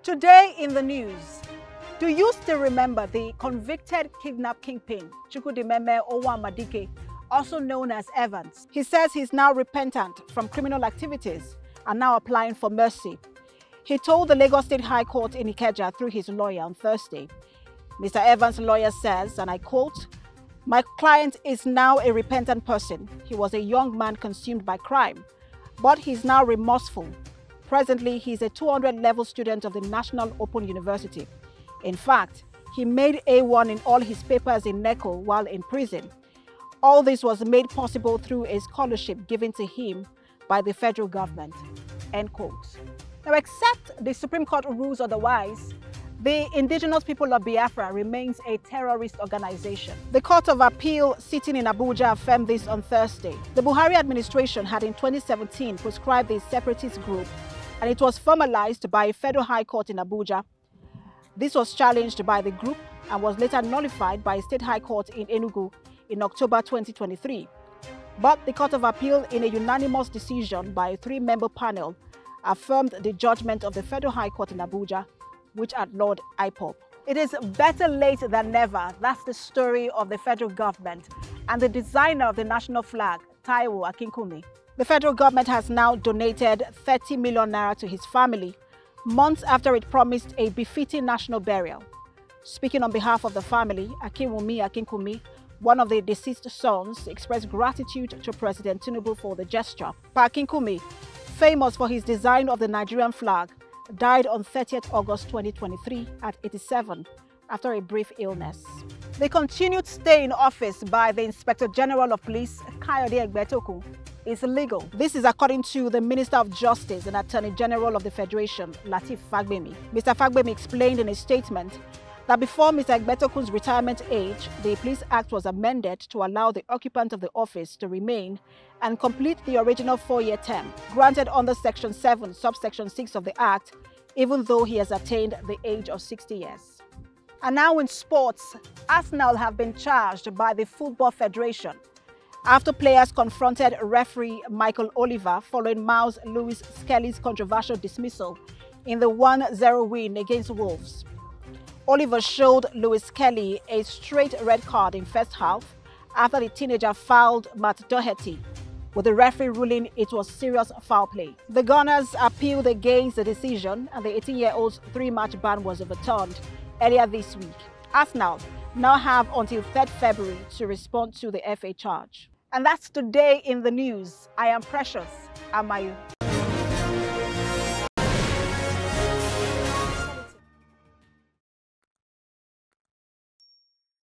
Today in the news, do you still remember the convicted kidnap kingpin, Chukwudimeme Owamadike, also known as Evans? He says he's now repentant from criminal activities and now applying for mercy. He told the Lagos State High Court in Ikeja through his lawyer on Thursday. Mr. Evans' lawyer says, and I quote, "My client is now a repentant person. He was a young man consumed by crime, but he's now remorseful. Presently, he's a 200-level student of the National Open University. In fact, he made A1 in all his papers in NECO while in prison. All this was made possible through a scholarship given to him by the federal government." End quote. Now, except the Supreme Court rules otherwise, the indigenous people of Biafra remains a terrorist organization. The Court of Appeal sitting in Abuja affirmed this on Thursday. The Buhari administration had in 2017 proscribed the separatist group, and it was formalized by a federal high court in Abuja. This was challenged by the group and was later nullified by a state high court in Enugu in October 2023. But the Court of Appeal, in a unanimous decision by a 3-member panel, affirmed the judgment of the federal high court in Abuja, which outlawed IPOB. It is better late than never. That's the story of the federal government and the designer of the national flag, Taiwo Akinkumi. The federal government has now donated 30 million naira to his family, months after it promised a befitting national burial. Speaking on behalf of the family, Akinwumi Akinkumi, one of the deceased sons, expressed gratitude to President Tinubu for the gesture. Pa Akinkumi, famous for his design of the Nigerian flag, died on 30th August 2023 at 87 after a brief illness. The continued stay in office by the Inspector General of Police, Egbetokun, is illegal. This is according to the Minister of Justice and Attorney General of the Federation, Lateef Fagbemi. Mr. Fagbemi explained in a statement that before Mr. Egbetokun's retirement age, the Police Act was amended to allow the occupant of the office to remain and complete the original 4-year term, granted under Section 7, Subsection 6 of the Act, even though he has attained the age of 60 years. And now in sports, Arsenal have been charged by the Football Federation after players confronted referee Michael Oliver following Miles Lewis Skelly's controversial dismissal in the 1-0 win against Wolves. Oliver showed Lewis Skelly a straight red card in first half after the teenager fouled Matt Doherty, with the referee ruling it was serious foul play. The Gunners appealed against the decision and the 18-year-old's 3-match ban was overturned earlier this week. Arsenal now have until 3rd February to respond to the FA charge. And that's today in the news. I am Precious Amayu.